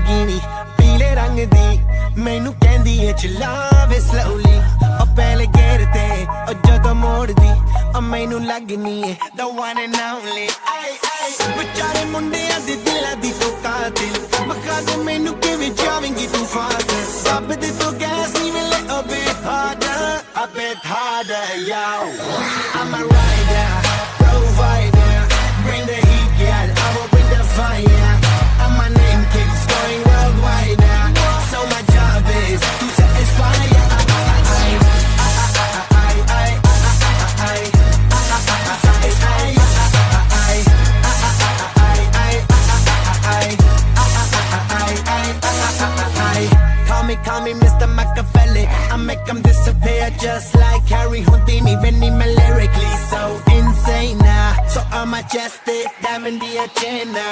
Lamborghini पीले रंग दी मैनू कहंदी है चलावे slowly ओ पहले गेर ते ओ जदों मोड़ दी ओ मैनू लगनी है the one and only ay ay बेचारे मुंडियां दे दिलां दी तो कातिल मखा दे मैनू किवें जावेंगी तू फास्ट सब दे तो गैस नी मिले a bit harder yo I'm a rider provider bring the heat girl I will bring the fire and my name keeps going worldwide now so my job is to satisfy Call me Mr. Machiavelli I make them disappear just like Harry Houdini Vinny me lyrically so insane now So I'm majestic, diamond the agenda